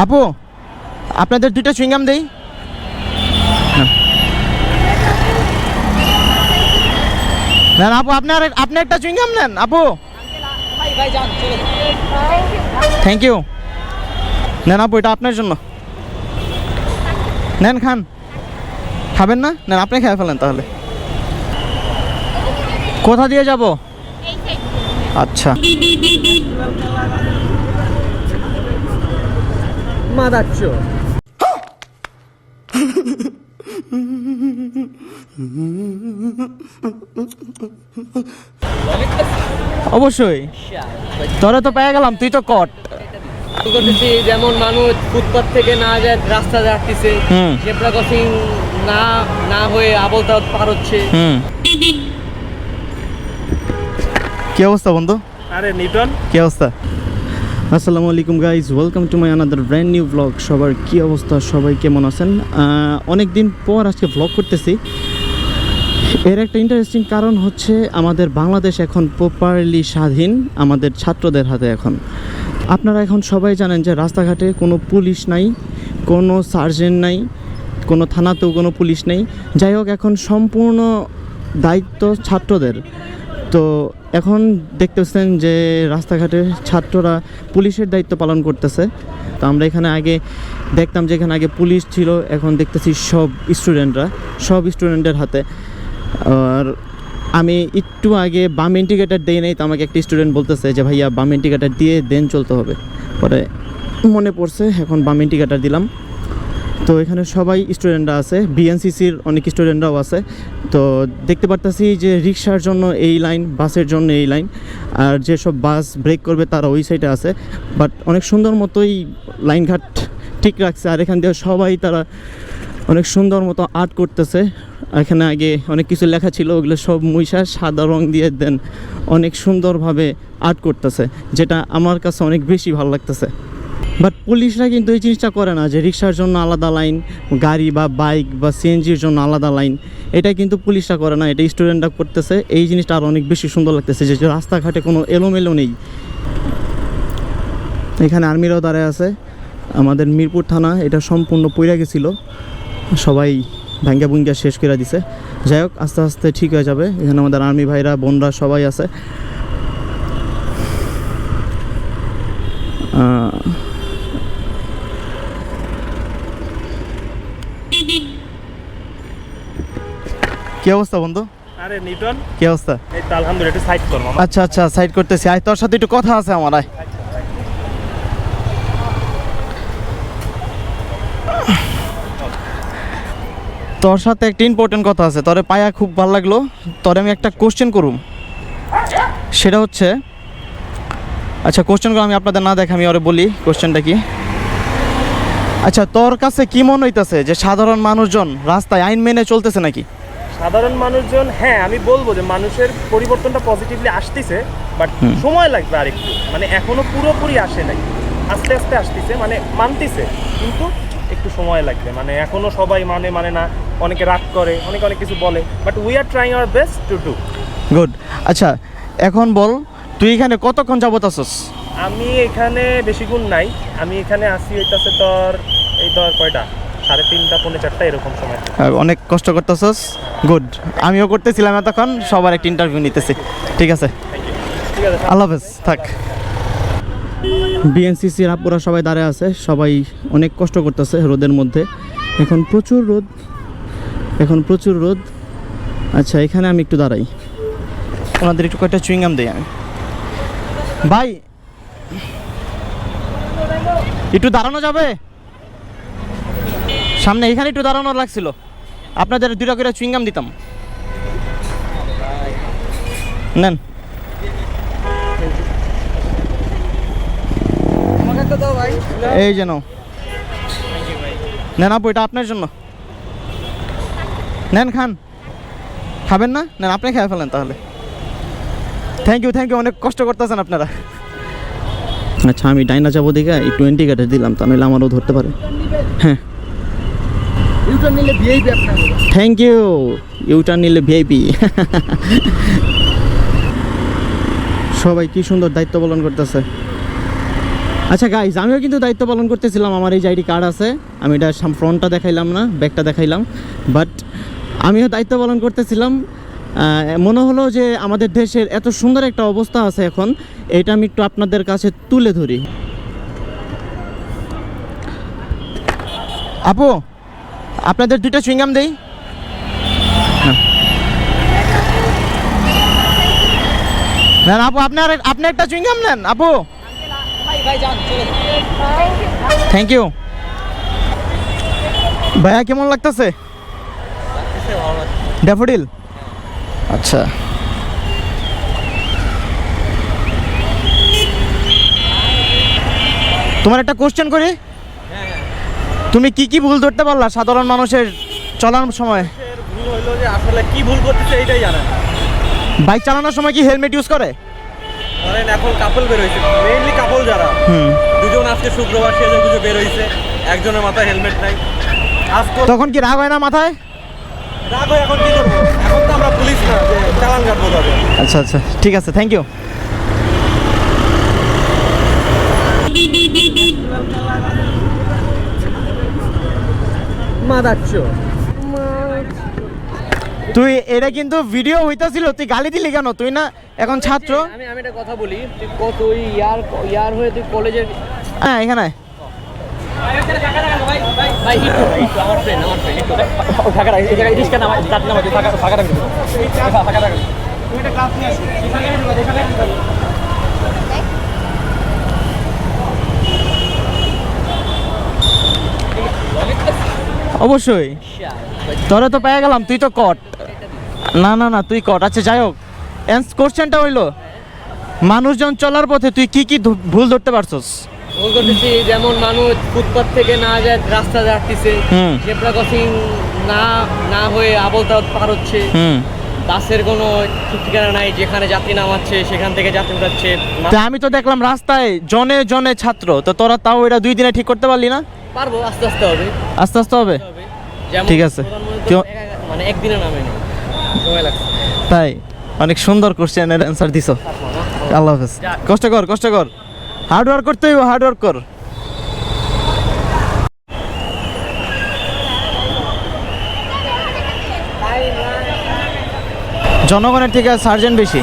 আপু আপনাদের দুইটা চুইংগাম দেই। নেন আপু, আপনি একটা চুইংগাম নেন আপু। Thank you. নেন আপু, এটা আপনার জন্য। নেন, খাবেন না? নেন, আপনি খেয়ে ফেলেন তাহলে। কোথা দিয়ে যাব? আচ্ছা, মাদাচ্চো অবশ্যই। তোরে তো পেয়ে গেলাম, তুই তো কট। করতেছি যেমন মানুষ ফুটপাত থেকে না যায় রাস্তা যাচ্ছে, জেব্রা ক্রসিং না না হয়ে আবল তাবল পার হচ্ছে। কি অবস্থা বন্ধু? আরে নিউটন, কি অবস্থা? আসসালামু আলাইকুম guys, welcome to my another brand new blog. সবার কি অবস্থা, সবাই কেমন আছেন? অনেক দিন পর আজকে ব্লগ করতেছি। এর একটা ইন্টারেস্টিং কারণ হচ্ছে আমাদের বাংলাদেশ এখন প্রপারলি স্বাধীন আমাদের ছাত্রদের হাতে। এখন আপনারা এখন সবাই জানেন যে রাস্তাঘাটে কোনো পুলিশ নাই, কোনো সার্জেন্ট নাই, কোনো থানাতেও কোনো পুলিশ নেই। যাই হোক, এখন সম্পূর্ণ দায়িত্ব ছাত্রদের। তো এখন দেখতেছেন যে রাস্তাঘাটে ছাত্ররা পুলিশের দায়িত্ব পালন করতেছে। তো আমরা এখানে আগে দেখতাম যে এখানে আগে পুলিশ ছিল, এখন দেখতেছি সব স্টুডেন্টের হাতে। আর আমি একটু আগে বাম ইন্ডিকেটার দেই নাই, তো আমাকে একটা স্টুডেন্ট বলতেছে যে ভাইয়া বাম ইন্ডিকেটার দিয়ে দেন চলতে হবে। পরে মনে পড়ছে, এখন বাম ইন্ডিকেটার দিলাম। তো এখানে সবাই স্টুডেন্টরা আছে, বিএনসিসির অনেক স্টুডেন্টরাও আছে। তো দেখতে পারতেছি যে রিক্সার জন্য এই লাইন, বাসের জন্য এই লাইন, আর যেসব বাস ব্রেক করবে তারা ওই সাইডে আছে। বাট অনেক সুন্দর মতোই লাইনঘাট ঠিক রাখছে। আর এখান দিয়ে সবাই তারা অনেক সুন্দর মতো আর্ট করতেছে। এখানে আগে অনেক কিছু লেখা ছিল, ওগুলো সব মুইশা সাদা রং দিয়ে দেন অনেক সুন্দরভাবে আর্ট করতেছে, যেটা আমার কাছে অনেক বেশি ভালো লাগতেছে। বাট পুলিশরা কিন্তু এই জিনিসটা করে না যে রিক্সার জন্য আলাদা লাইন, গাড়ি বা বাইক বা সিএনজির জন্য আলাদা লাইন। এটা কিন্তু পুলিশরা করে না, এটা স্টুডেন্টরা করতেছে। এই জিনিসটা আরও অনেক বেশি সুন্দর লাগতেছে যে রাস্তাঘাটে কোনো এলোমেলো নেই। এখানে আর্মিরাও দাঁড়ায় আছে। আমাদের মিরপুর থানা এটা সম্পূর্ণ পইরা গেছিলো, সবাই ভাঙ্গা ভুঙ্গা শেষ করে দিছে। যাই হোক, আস্তে আস্তে ঠিক হয়ে যাবে। এখানে আমাদের আর্মি ভাইরা, বোনরা সবাই আছে। কি অবস্থা বন্ধু? আরে নিউটন, কি অবস্থা? এই তো আলহামদুলিল্লাহ, একটু সাইড কর মামা। আচ্ছা আচ্ছা, সাইড করতেছি। আয়, তোর সাথে একটু কথা আছে আমার। আয়, তোর সাথে একটা ইম্পর্টেন্ট কথা আছে। তোরে পায়া খুব ভালো লাগলো। তোরে আমি একটা কোশ্চেন করুম, সেটা হচ্ছে, আচ্ছা কোশ্চেনগুলো আমি আপনাদের না দেখে আমি ওরে বলি কোশ্চেনটা কি। আচ্ছা, তোর কাছে কি মনে হইতেছে যে সাধারণ মানুষজন রাস্তায় আইন মেনে চলতেছে নাকি? সাধারণ মানুষজন, হ্যাঁ আমি বলবো যে মানুষের পরিবর্তনটা পজিটিভলি আসতেছে, বাট সময় লাগবে আরেকটু। মানে এখনো পুরোপুরি আসে নাই, আস্তে আস্তে আসতেছে, মানে মানতেছে, কিন্তু একটু সময় লাগবে। মানে এখনো সবাই মানে না, অনেকে রাগ করে, অনেকে অনেক কিছু বলে, but we are trying our best to do good. আচ্ছা এখন বল, তুই এখানে কতক্ষণ যাবত আসছিস? আমি এখানে বেশিক্ষণ নাই, আমি এখানে আসি হইতাছে তোর এই ধর কয়টা, 3:30 পৌনে 4টা এরকম সময়। অনেক কষ্ট করতেছস, গুড। আমিও করতেছিলাম এতক্ষণ, সবার একটা ইন্টারভিউ নিতেছি। ঠিক আছে, ঠিক আছে, আল্লাহ হাফেজ, থাক। বিএনসিসির আপুরা সবাই দাঁড়ায় আছে, সবাই অনেক কষ্ট করতেছে রোদের মধ্যে। এখন প্রচুর রোদ। আচ্ছা, এখানে আমি একটু দাঁড়াই, ওনাদের একটু কয়েকটা চুইংগাম দিই আমি। ভাই একটু দাঁড়ানো যাবে? সামনে এখানে একটু দাঁড়ানো লাগছিল, আপনাদের 2টা করে চুইংগাম দিতাম। নেন। এই যেন নেন আপু, এটা আপনার জন্য। নেন, খাবেন না? নেন, আপনি খেয়ে ফেলেন তাহলে। থ্যাংক ইউ, অনেক কষ্ট করতেছেন আপনারা। আচ্ছা, আমি ডাইনা যাবো দেখে এই 20 কাটে দিলাম, তা নইলে আমারও ধরতে পারে। হ্যাঁ, ইউটার্ন নিলে ভিআইপি আপনার। Thank you. ইউটার্ন নিলে ভিআইপি। সবাই কি সুন্দর দায়িত্ব পালন করতেছে। আচ্ছা গাইজ, আমিও কিন্তু দায়িত্ব পালন করতেছিলাম। আমার এই যে আইডি কার্ড আছে, আমি এটা ফ্রন্টটা দেখাইলাম না, ব্যাকটা দেখাইলাম, বাট আমিও দায়িত্ব পালন করতেছিলাম। মনে হলো যে আমাদের দেশের এত সুন্দর একটা অবস্থা আছে এখন, এটা আমি একটু আপনাদের কাছে তুলে ধরি। আপু, আপনাদের 2টা চুইংগাম দেই। নেন আপু, আপনি একটা চুইংগাম নেন আপু। Thank you. ভাইয়া কেমন লাগতেছে? ড্যাফোডিল, আচ্ছা। তোমার একটা কোশ্চেন করি, তুমি কি কি ভুল ধরতে পারলা সাধারণ মানুষের চলার সময়? ভুল হলো যে আসলে কি ভুল করতেছে এইটাই জানে না। বাইক চালানোর সময় কি হেলমেট ইউজ করে? ধরেন এখন কাপল বের হয়েছে, মেইনলি কাপল যারা, দুজন আজকে শুক্রবার সেজে গুজে বের হয়েছে, একজনের মাথায় হেলমেট নাই। তখন কি রাগ হয় না মাথায়? রাগ হয়, এখন কি করবো? এখন তো আমরা পুলিশ না যে চালান কাটবো তাদের। আচ্ছা আচ্ছা, ঠিক আছে, থ্যাংক ইউ। মাদাচ্ছ তুই এটা কিন্তু ভিডিও হইতাছিল, তুই গালি দিলি কেন? তুই না এখন ছাত্র। আমি একটা কথা বলি, তুই কত ইয়ার হয়ে তুই কলেজের হ্যাঁ এখানে ভাই একটু আমার ফ্রেন্ড একটু ফাঁকা রাখ, এই জায়গায় রিস্কা নামা যাত্রী নামা তুই ফাঁকা রাখ, ফাঁকা রাখ। অবশ্যই তোরা তো পেয়ে গেলাম, তুই তো কট। না না না, তুই কট। আচ্ছা যাই হোক, কোশ্চেনটা হইলো মানুষজন চলার পথে তুই কি কি ভুল ধরতে পারছস? ভুল করতেছি, যেমন মানুষ ফুটপাথ থেকে না যায় রাস্তা যাচ্ছে, জেব্রা ক্রসিং না হয়ে আবল তাবল পার হচ্ছে, বাসের কোনো ঠিক ঠিকানা নাই, যেখানে যাত্রী নামাচ্ছে সেখান থেকে যাত্রী উঠাচ্ছে। তা আমি তো দেখলাম রাস্তায় জনে জনে ছাত্র, তো তোরা তাও এটা 2 দিনে ঠিক করতে পারলি না? পারবো, আস্তে আস্তে হবে, আস্তে আস্তে হবে। যেমন ঠিক আছে, মানে একদিনে নামে না, সময় লাগছে। তাই অনেক সুন্দর কোশ্চেনের অ্যান্সার দিছো। আল্লাহ হাফেজ। কষ্ট কর, হার্ড ওয়ার্ক করতে হইব, হার্ড ওয়ার্ক কর। জনগণের থেকে সার্জেন্ট বেশি।